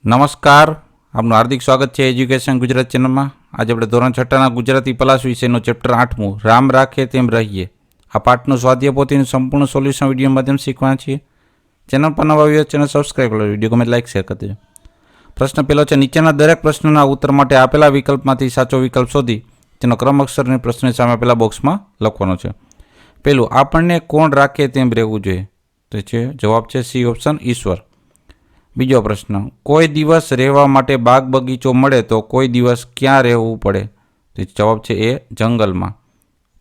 નમસ્કાર, આપનું હાર્દિક સ્વાગત છે એજ્યુકેશન ગુજરાત ચેનલમાં। આજે આપણે ધોરણ 6ના ગુજરાતી પલાસ વિષયનો ચેપ્ટર 8મું રામ રાખે તેમ રહીએ આ પાઠનું સ્વાધ્યાય પોથીનું સંપૂર્ણ સોલ્યુશન વિડીયો માધ્યમ શીખવાના છીએ। ચેનલ પર નવા આવ્યો ચેનલ સબસ્ક્રાઈબ કરો, વિડીયો ગમે લાઈક શેર કરી દેજો। પ્રશ્ન પહેલો છે, નીચેના દરેક પ્રશ્નના ઉત્તર માટે આપેલા વિકલ્પમાંથી સાચો વિકલ્પ શોધી તેનો ક્રમ અક્ષરની પ્રશ્નની સામે આપેલા બોક્સમાં લખવાનો છે। પહેલું, આપણને કોણ રાખે તેમ રહેવું જોઈએ, તો છે જવાબ છે સી ઓપ્શન ઈશ્વર। બીજો પ્રશ્ન, કોઈ દિવસ રહેવા માટે બાગ બગીચો મળે તો કોઈ દિવસ ક્યાં રહેવું પડે, તો જવાબ છે એ જંગલમાં।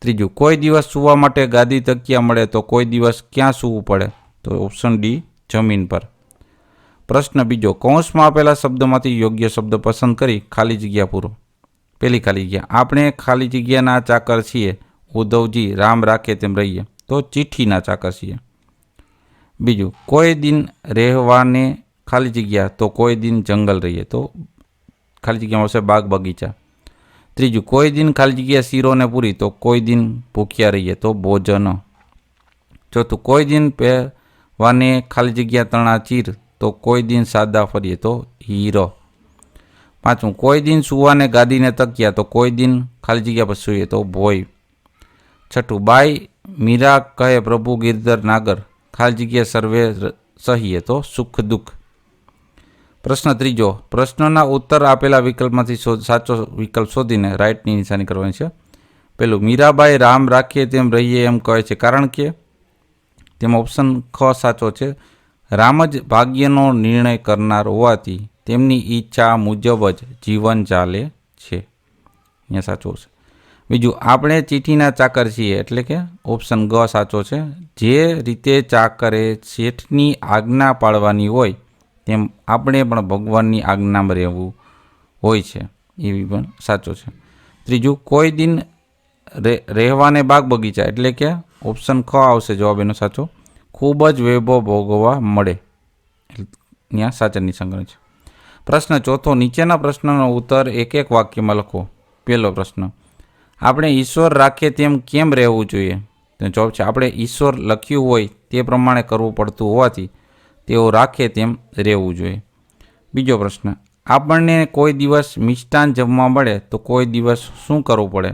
ત્રીજું, કોઈ દિવસ સૂવા માટે ગાદી તકિયા મળે તો કોઈ દિવસ ક્યાં સૂવું પડે, તો ઓપ્શન ડી જમીન પર। પ્રશ્ન બીજો, કૌંસમાં આપેલા શબ્દમાંથી યોગ્ય શબ્દ પસંદ કરી ખાલી જગ્યા પૂરો। પહેલી ખાલી જગ્યા, આપણે ખાલી જગ્યાના ચાકર છીએ, ઉદ્ધવજી રામ રાખે તેમ રહીએ, તો ચિઠ્ઠીના ચાકર છીએ। બીજું, કોઈ દિન રહેવાને ખાલી જગ્યા તો કોઈ દિન જંગલ રહીએ, તો ખાલી જગ્યામાં આવશે બાગ બગીચા। ત્રીજું, કોઈ દિન ખાલી જગ્યા શીરોને પૂરી તો કોઈ દિન ભૂખ્યા રહીએ, તો ભોજન। ચોથું, કોઈ દિન પહેરવાને ખાલી જગ્યા તણા ચીર તો કોઈ દિન સાદા ફરીએ, તો હીરો। પાંચમું, કોઈ દિન સુવાને ગાદીને તકિયા તો કોઈ દિન ખાલી જગ્યા પર સૂઈએ, તો ભોય। છઠ્ઠું, બાઈ મીરા કહે પ્રભુ ગિરધર નાગર ખાલી જગ્યા સર્વે સહીએ, તો સુખ દુઃખ। પ્રશ્ન ત્રીજો, પ્રશ્નના ઉત્તર આપેલા વિકલ્પમાંથી સાચો વિકલ્પ શોધીને રાઈટની નિશાની કરવાની છે। પેલું, મીરાબાઈ રામ રાખીએ તેમ રહીએ એમ કહે છે કારણ કે, તેમાં ઓપ્શન ખ સાચો છે। રામ જ ભાગ્યનો નિર્ણય કરનાર હોવાથી તેમની ઈચ્છા મુજબ જ જીવન ચાલે છે, અહીંયા સાચું છે। બીજું, આપણે ચીઠીના ચાકર છીએ, એટલે કે ઓપ્શન ગ સાચો છે। જે રીતે ચાકરે શેઠની આજ્ઞા પાળવાની હોય તેમ આપણે પણ ભગવાનની આજ્ઞામાં રહેવું હોય છે, એવી પણ સાચો છે। ત્રીજું, કોઈ દિન રહેવાને બાગ બગીચા, એટલે કે ઓપ્શન ખ આવશે જવાબ એનો સાચો। ખૂબ જ વૈભવ ભોગવવા મળે, ત્યાં સાચા નિશાન છે। પ્રશ્ન ચોથો, નીચેના પ્રશ્નનો ઉત્તર એક એક વાક્યમાં લખો। પહેલો પ્રશ્ન, આપણે ઈશ્વર રાખે તેમ કેમ રહેવું જોઈએ, તો જવાબ છે આપણે ઈશ્વર લખ્યું હોય તે પ્રમાણે કરવું પડતું હોવાથી તેઓ રાખે તેમ રહેવું જોઈએ। બીજો પ્રશ્ન, આપણને કોઈ દિવસ મિષ્ટાન જમવા મળે તો કોઈ દિવસ શું કરવું પડે,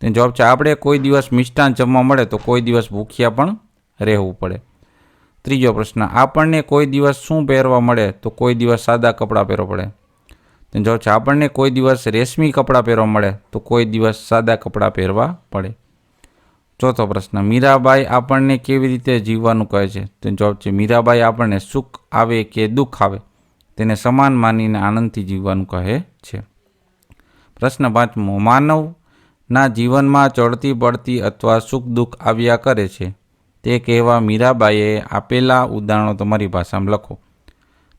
તો જવાબ છે આપણે કોઈ દિવસ મિષ્ટાન જમવા મળે તો કોઈ દિવસ ભૂખ્યા પણ રહેવું પડે। ત્રીજો પ્રશ્ન, આપણને કોઈ દિવસ શું પહેરવા મળે તો કોઈ દિવસ સાદા કપડાં પહેરવા પડે, તો જવાબ છે આપણને કોઈ દિવસ રેશમી કપડાં પહેરવા મળે તો કોઈ દિવસ સાદા કપડાં પહેરવા પડે। ચોથો પ્રશ્ન, મીરાબાઈ આપણને કેવી રીતે જીવવાનું કહે છે, તો જવાબ છે મીરાબાઈ આપણને સુખ આવે કે દુઃખ આવે તેને સમાન માનીને આનંદથી જીવવાનું કહે છે। પ્રશ્ન પાંચમો, માનવના જીવનમાં ચડતી પડતી અથવા સુખ દુઃખ આવ્યા કરે છે તે કહેવા મીરાબાઈએ આપેલા ઉદાહરણો તમારી ભાષામાં લખો,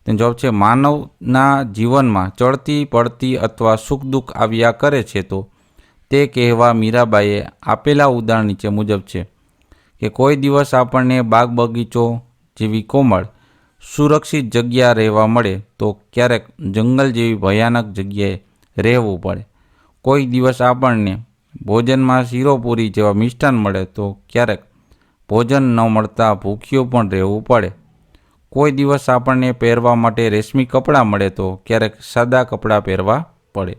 તો જવાબ છે માનવના જીવનમાં ચડતી પડતી અથવા સુખ દુઃખ આવ્યા કરે છે તો તે કહેવા મીરાબાઈએ આપેલા ઉદાહરણ નીચે મુજબ છે કે કોઈ દિવસ આપણને બાગ બગીચો જેવી કોમળ સુરક્ષિત જગ્યા રહેવા મળે તો ક્યારેક જંગલ જેવી ભયાનક જગ્યાએ રહેવું પડે, કોઈ દિવસ આપણને ભોજનમાં શીરોપૂરી જેવા મિષ્ટાન મળે તો ક્યારેક ભોજન ન મળતા ભૂખ્યું પણ રહેવું પડે, કોઈ દિવસ આપણને પહેરવા માટે રેશમી કપડાં મળે તો ક્યારેક સાદા કપડાં પહેરવા પડે,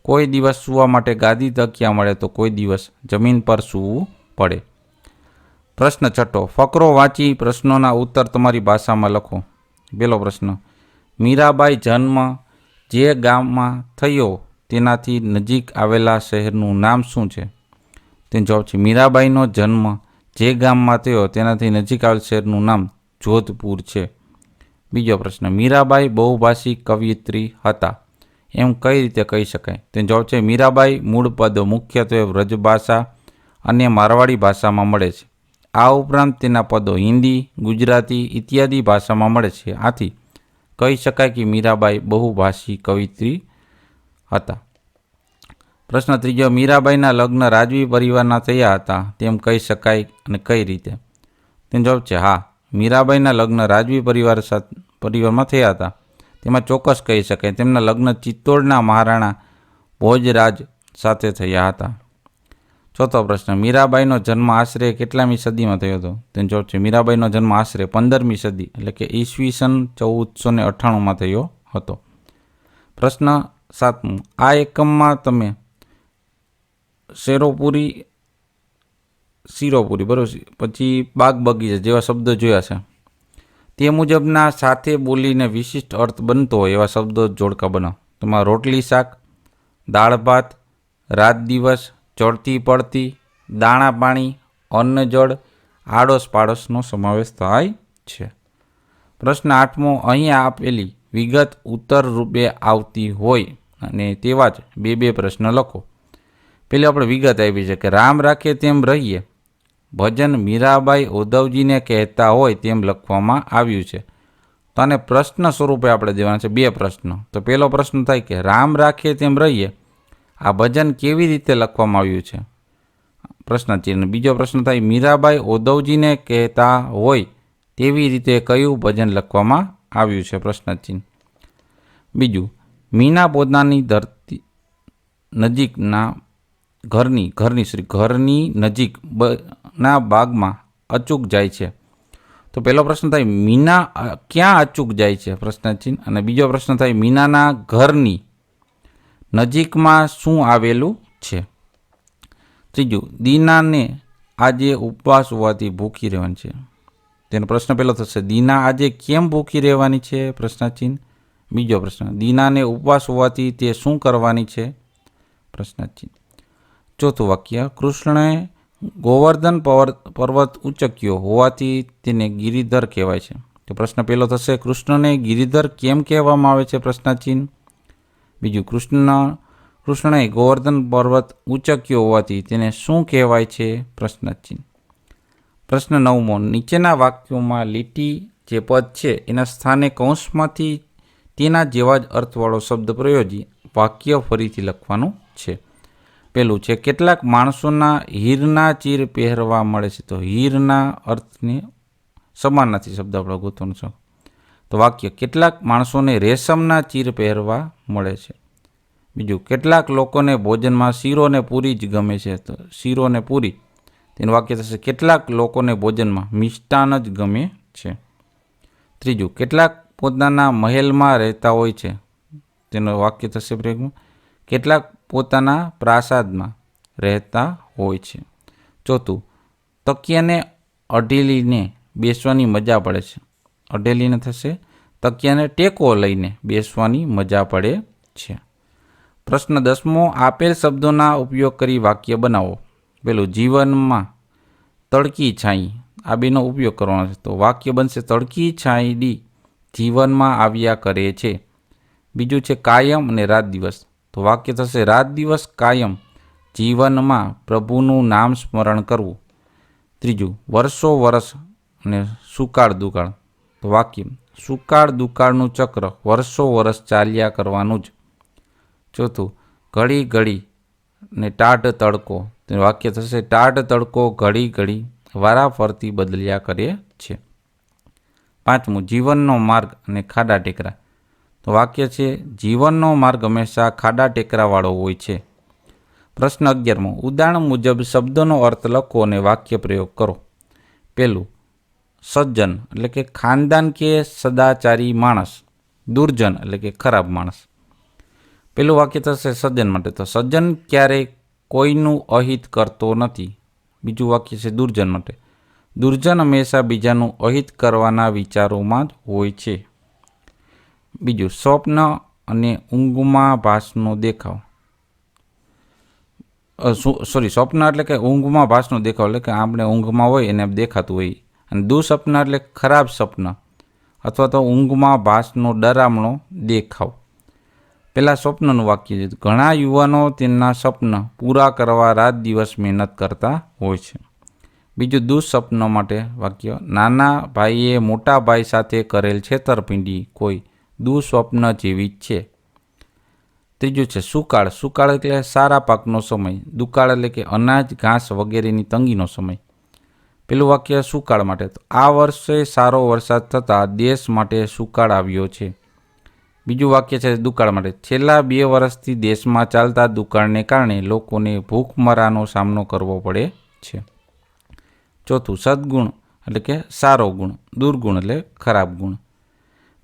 કોઈ દિવસ સૂવા માટે ગાદી તકિયા મળે તો કોઈ દિવસ જમીન પર સૂવું પડે। પ્રશ્ન છઠ્ઠો, ફકરો વાંચી પ્રશ્નોના ઉત્તર તમારી ભાષામાં લખો। પહેલો પ્રશ્ન, મીરાબાઈ જન્મ જે ગામમાં થયો તેનાથી નજીક આવેલા શહેરનું નામ શું છે, તે જવાબ છે મીરાબાઈનો જન્મ જે ગામમાં થયો તેનાથી નજીક આવેલ શહેરનું નામ જોધપુર છે। બીજો પ્રશ્ન, મીરાબાઈ બહુભાષી કવિયત્રી હતા એમ કઈ રીતે કહી શકાય, તે જવાબ છે મીરાબાઈ મૂળ પદો મુખ્યત્વે વ્રજભાષા અને મારવાડી ભાષામાં મળે છે, આ ઉપરાંત તેના પદો હિન્દી, ગુજરાતી ઇત્યાદિ ભાષામાં મળે છે, આથી કહી શકાય કે મીરાબાઈ બહુભાષી કવિયત્રી હતા। પ્રશ્ન ત્રીજો, મીરાબાઈના લગ્ન રાજવી પરિવારના થયા હતા તેમ કહી શકાય અને કઈ રીતે, તેનો જવાબ છે હા, મીરાબાઈના લગ્ન રાજવી પરિવારમાં થયા હતા, તેમાં ચોક્કસ કહી શકાય તેમના લગ્ન ચિત્તોડના મહારાણા ભોજરાજ સાથે થયા હતા। ચોથો પ્રશ્ન, મીરાબાઈનો જન્મ આશરે કેટલામી સદીમાં થયો હતો, તેનો જવાબ છે મીરાબાઈનો જન્મ આશરે 15મી સદી એટલે કે ઈસવીસન 1498માં થયો હતો। પ્રશ્ન 7મો, આ એકમમાં તમે શિરોપુરી બરોબર પછી બાગ બગીચા જેવા શબ્દો જોયા છે, તે મુજબના સાથે બોલીને વિશિષ્ટ અર્થ બનતો હોય એવા શબ્દો જોડકા બનાવો। તેમાં રોટલી શાક, દાળ ભાત, રાત દિવસ, ચડતી પડતી, દાણા પાણી, અન્ન જળ, આડોશ પાડોશનો સમાવેશ થાય છે। પ્રશ્ન 8મો, અહીં આપેલી વિગત ઉત્તર રૂપે આવતી હોય અને તેવા જ બે પ્રશ્ન લખો। પેલી આપણે વિગત આપી છે કે રામ રાખે તેમ રહીએ ભજન મીરાબાઈ ઉદ્ધવજીને કહેતા હોય તેમ લખવામાં આવ્યું છે। તો આને પ્રશ્ન સ્વરૂપે આપણે દેવાના છે બે પ્રશ્નો। તો પહેલો પ્રશ્ન થાય કે રામ રાખે તેમ રહીએ આ ભજન કેવી રીતે લખવામાં આવ્યું છે, પ્રશ્નચિહ્ન। બીજો પ્રશ્ન થાય મીરાબાઈ ઉદ્ધવજીને કહેતા હોય તેવી રીતે કયું ભજન લખવામાં આવ્યું છે, પ્રશ્નચિહ્ન। બીજું, મીના પોતાની ધરતી નજીકના ઘરની નજીક ના બાગમાં અચૂક જાય છે। તો પહેલો પ્રશ્ન થાય મીના ક્યાં અચૂક જાય છે, પ્રશ્નચિહ્ન। અને બીજો પ્રશ્ન થાય મીનાના ઘરની નજીકમાં શું આવેલું છે। ત્રીજું, દીનાને આજે ઉપવાસ હોવાથી ભૂખી રહેવાની છે, તેનો પ્રશ્ન પહેલો થશે દીના આજે કેમ ભૂખી રહેવાની છે, પ્રશ્નચિહ્ન। બીજો પ્રશ્ન, દીનાને ઉપવાસ હોવાથી તે શું કરવાની છે, પ્રશ્નચિહ્ન। ચોથું વાક્ય, કૃષ્ણએ ગોવર્ધન પર્વત ઉચક્યો હોવાથી તેને ગિરિધર કહેવાય છે। તો પ્રશ્ન પહેલો થશે કૃષ્ણને ગિરિધર કેમ કહેવામાં આવે છે, પ્રશ્નચિહ્ન। બીજું, કૃષ્ણએ ગોવર્ધન પર્વત ઉચક્યો હોવાથી તેને શું કહેવાય છે, પ્રશ્નચિહ્ન। પ્રશ્ન 9મો, નીચેના વાક્યોમાં લીટી જે પદ છે એના સ્થાને કૌંસમાંથી તેના જેવા જ અર્થવાળો શબ્દ પ્રયોજી વાક્ય ફરીથી લખવાનું છે। પેલું છે કેટલાક માણસોના હીરના ચીર પહેરવા મળે છે। તો હીરના અર્થને સમાનાર્થી શબ્દ આપણે ગોતવાનો છે। તો વાક્ય કેટલાક માણસોને રેશમના ચીર પહેરવા મળે છે। બીજું, કેટલાક લોકોને ભોજનમાં શીરો ને પૂરી જ ગમે છે। તો શીરો ને પૂરી, તેનું વાક્ય થશે કેટલાક લોકોને ભોજનમાં મિષ્ટાન જ ગમે છે। ત્રીજું, કેટલાક પોતાના મહેલમાં રહેતા હોય છે, તેનું વાક્ય થશે કેટલાક પોતાના પ્રાસાદમાં રહેતા હોય છે। ચોથું, તકિયાને અઢેલીને બેસવાની મજા પડે છે, અઢેલીને થશે તકિયાને ટેકો લઈને બેસવાની મજા પડે છે। પ્રશ્ન 10મો, આપેલ શબ્દોના ઉપયોગ કરી વાક્ય બનાવો। પેલું, જીવનમાં તડકી છાંઈ, આ બેનો ઉપયોગ કરવાનો છે। તો વાક્ય બનશે તડકી છાંયડી જીવનમાં આવ્યા કરે છે। બીજું છે કાયમ અને રાત દિવસ, તો વાક્ય થશે રાત દિવસ કાયમ જીવનમાં પ્રભુનું નામ સ્મરણ કરવું। ત્રીજું, વર્ષો વર્ષ અને સુકાળ દુકાળ, તો વાક્ય સુકાળ દુકાળનું ચક્ર વર્ષો વર્ષ ચાલ્યા કરવાનું જ। ચોથું, ઘડી ઘડી ને ટાઢ તડકો, તે વાક્ય થશે ટાઢ તડકો ઘડી ઘડી વારાફરતી બદલ્યા કરે છે। પાંચમું, જીવનનો માર્ગ અને ખાડા ટેકરા, તો વાક્ય છે જીવનનો માર્ગ હંમેશા ખાડા ટેકરાવાળો હોય છે। પ્રશ્ન 11મો, ઉદાહરણ મુજબ શબ્દોનો અર્થ લખો અને વાક્ય પ્રયોગ કરો। પહેલું, સજ્જન એટલે કે ખાનદાન કે સદાચારી માણસ, દુર્જન એટલે કે ખરાબ માણસ। પેલું વાક્ય થશે સજ્જન માટે, તો સજ્જન ક્યારેય કોઈનું અહિત કરતો નથી। બીજું વાક્ય છે દુર્જન માટે, દુર્જન હંમેશા બીજાનું અહિત કરવાના વિચારોમાં જ હોય છે। બીજું, સ્વપ્ન અને ઊંઘમાં ભાસનો દેખાવ, સ્વપ્ન એટલે કે ઊંઘમાં ભાસનો દેખાવ એટલે કે આપણે ઊંઘમાં હોય એને દેખાતું હોય। અને દુઃસ્વપ્ન એટલે ખરાબ સપન અથવા તો ઊંઘમાં ભાસનો ડરામણો દેખાવ। પહેલાં સ્વપ્નનું વાક્ય છે, ઘણા યુવાનો તેમના સપન પૂરા કરવા રાત દિવસ મહેનત કરતા હોય છે। બીજું, દુઃસ્વપ્ન માટે વાક્ય, નાના ભાઈએ મોટા ભાઈ સાથે કરેલ છેતરપિંડી કોઈ દુઃસ્વપ્ન જેવી જ છે। ત્રીજું છે સુકાળ, સુકાળ એટલે સારા પાકનો સમય, દુકાળ એટલે કે અનાજ ઘાસ વગેરેની તંગીનો સમય। પેલું વાક્ય સુકાળ માટે, તો આ વર્ષે સારો વરસાદ થતાં દેશ માટે સુકાળ આવ્યો છે। બીજું વાક્ય છે દુકાળ માટે, છેલ્લા 2 વર્ષથી દેશમાં ચાલતા દુકાળને કારણે લોકોને ભૂખમરાનો સામનો કરવો પડે છે। ચોથું, સદગુણ એટલે કે સારો ગુણ, દુર્ગુણ એટલે ખરાબ ગુણ।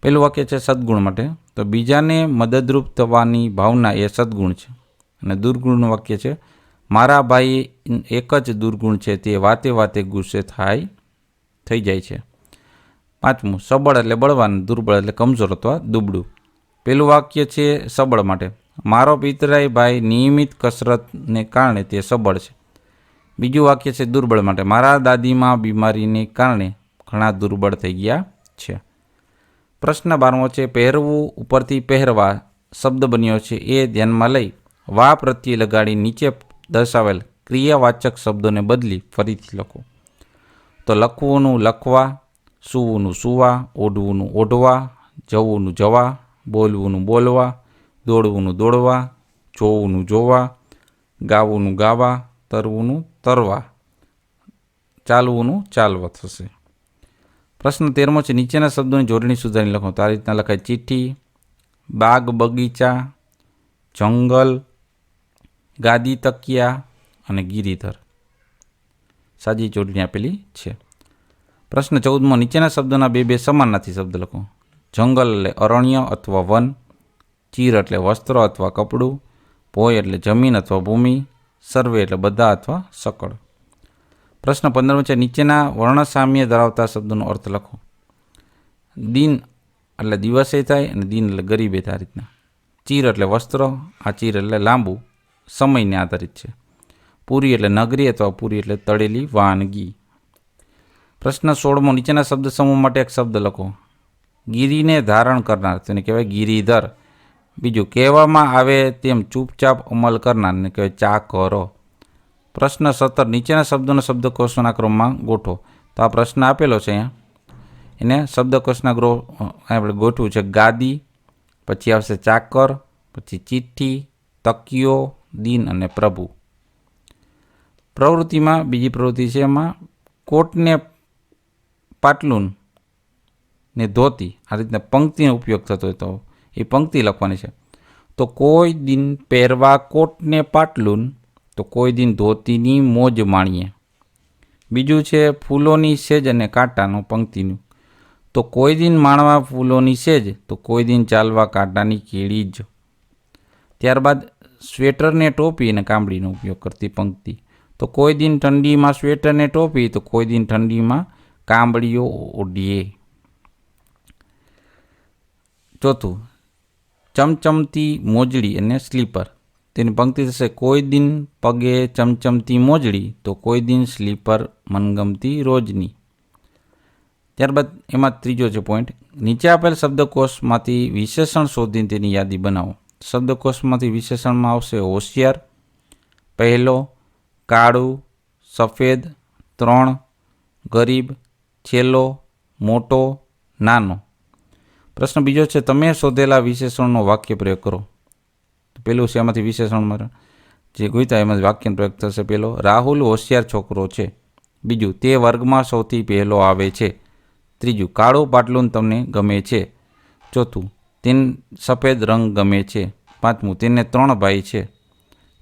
પહેલું વાક્ય છે સદગુણ માટે, તો બીજાને મદદરૂપ થવાની ભાવના એ સદગુણ છે. અને દુર્ગુણનું વાક્ય છે મારા ભાઈ એક જ દુર્ગુણ છે, તે વાતે વાતે ગુસ્સે થઈ જાય છે. પાંચમું સબળ એટલે બળવાન, દુર્બળ એટલે કમજોર અથવા દુબળું. પેલું વાક્ય છે સબળ માટે, મારો પિતરાઈ ભાઈ નિયમિત કસરતને કારણે તે સબળ છે. બીજું વાક્ય છે દુર્બળ માટે, મારા દાદીમાં બીમારીને કારણે ઘણા દુર્બળ થઈ ગયા છે. પ્રશ્ન 12મો છે પહેરવું ઉપરથી પહેરવા શબ્દ બન્યો છે એ ધ્યાનમાં લઈ વા પ્રત્યે લગાડી નીચે દર્શાવેલ ક્રિયાવાચક શબ્દોને બદલી ફરીથી લખો. તો લખવુંનું લખવા, સૂવુંનું સૂવા, ઓઢવુંનું ઓઢવા, જવુંનું જવા, બોલવુંનું બોલવા, દોડવુંનું દોડવા, જોવુંનું જોવા, ગાવુંનું ગાવા, તરવુંનું તરવા, ચાલવુંનું ચાલવા થશે. પ્રશ્ન 13મો છે નીચેના શબ્દોની જોડણી સુધારી લખો. તો આ રીતના લખાય ચિઠ્ઠી, બાગ બગીચા, જંગલ, ગાદી તકિયા અને ગિરિધર. સાજી જોડણી આપેલી છે. પ્રશ્ન 14મો નીચેના શબ્દોના બે સમાનાર્થી શબ્દ લખો. જંગલ એટલે અરણ્ય અથવા વન, ચીર એટલે વસ્ત્ર અથવા કપડું, ભોય એટલે જમીન અથવા ભૂમિ, સર્વે એટલે બધા અથવા સકળ. પ્રશ્ન 15મો છે નીચેના વર્ણસામ્ય ધરાવતા શબ્દોનો અર્થ લખો. દિન એટલે દિવસે થાય અને દિન એટલે ગરીબે થાય. રીતના ચીર એટલે વસ્ત્ર, આ ચીર એટલે લાંબુ, સમયને આધારિત છે. પૂરી એટલે નગરી અથવા પૂરી એટલે તળેલી વાનગી. પ્રશ્ન 16મો નીચેના શબ્દ સમૂહ માટે એક શબ્દ લખો. ગિરીને ધારણ કરનાર તેને કહેવાય ગિરિધર. બીજું કહેવામાં આવે તેમ ચૂપચાપ અમલ કરનારને કહેવાય ચાકરો. પ્રશ્ન 17 નીચેના શબ્દોનો શબ્દકોશના ક્રમમાં ગોઠવો. તો આ પ્રશ્ન આપેલો છે અહીંયા, એને શબ્દકોશના આપણે ગોઠવું છે. ગાદી, પછી આવશે ચાકર, પછી ચિઠ્ઠી, તકિયો, દિન અને પ્રભુ. પ્રવૃત્તિમાં બીજી પ્રવૃત્તિ છે એમાં કોટને પાટલુન ને ધોતી આ રીતના પંક્તિનો ઉપયોગ થતો હોય તો એ પંક્તિ લખવાની છે. તો કોઈ દિન પહેરવા કોટને પાટલુન, તો કોઈ દિન ધોતીની મોજ માણીએ. બીજું છે ફૂલોની સેજ અને કાંટાનું પંક્તિનું. તો કોઈ દિન માણવા ફૂલોની સેજ, તો કોઈ દિન ચાલવા કાંટાની કેળી જ. ત્યારબાદ સ્વેટરને ટોપી અને કાંબળીનો ઉપયોગ કરતી પંક્તિ. તો કોઈ દિન ઠંડીમાં સ્વેટરને ટોપી, તો કોઈ દિન ઠંડીમાં કાંબળીઓ ઓઢીએ. ચોથું ચમચમતી મોજડી અને સ્લીપર. તેની પંક્તિ થશે કોઈ દિન પગે ચમચમતી મોજડી, તો કોઈ દિન સ્લીપર મનગમતી રોજની. ત્યારબાદ એમાં ત્રીજો છે પોઈન્ટ, નીચે આપેલ શબ્દકોશમાંથી વિશેષણ શોધીને તેની યાદી બનાવો. શબ્દકોશમાંથી વિશેષણમાં આવશે હોશિયાર, પહેલો, કાળું, સફેદ, ત્રણ, ગરીબ, છેલ્લો, મોટો, નાનો. પ્રશ્ન બીજો છે તમે શોધેલા વિશેષણનો વાક્ય પ્રયોગ કરો. પેલું છે એમાંથી વિશેષણમાં જે ગોઈતા એમાં વાક્યનો પ્રયોગ થશે. પહેલો, રાહુલ હોશિયાર છોકરો છે. બીજું, તે વર્ગમાં સૌથી પહેલો આવે છે. ત્રીજું, કાળું પાટલું તમને ગમે છે. ચોથું, તેને સફેદ રંગ ગમે છે. પાંચમું, તેને 3 ભાઈ છે.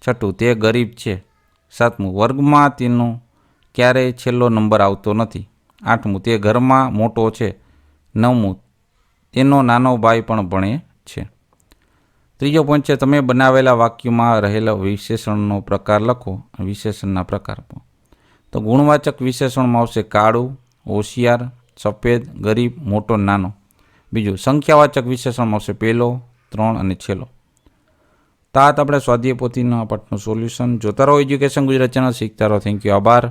છઠ્ઠું, તે ગરીબ છે. સાતમું, વર્ગમાં તેનો ક્યારેય છેલ્લો નંબર આવતો નથી. આઠમું, તે ઘરમાં મોટો છે. નવમું, તેનો નાનો ભાઈ પણ ભણે છે. ત્રીજો પોઈન્ટ છે તમે બનાવેલા વાક્યમાં રહેલા વિશેષણનો પ્રકાર લખો. વિશેષણના પ્રકાર તો ગુણવાચક વિશેષણમાં આવશે કાળું, હોશિયાર, સફેદ, ગરીબ, મોટો, નાનો. બીજું સંખ્યાવાચક વિશેષણમાં આવશે પહેલો, 3 અને છેલ્લો. તો આ આપણે સ્વાધ્યાય પોથીના પાઠનું સોલ્યુશન જોતા રહો એજ્યુકેશન ગુજરાત ચેનલ, શીખતા રહો. થેન્ક યુ, આભાર.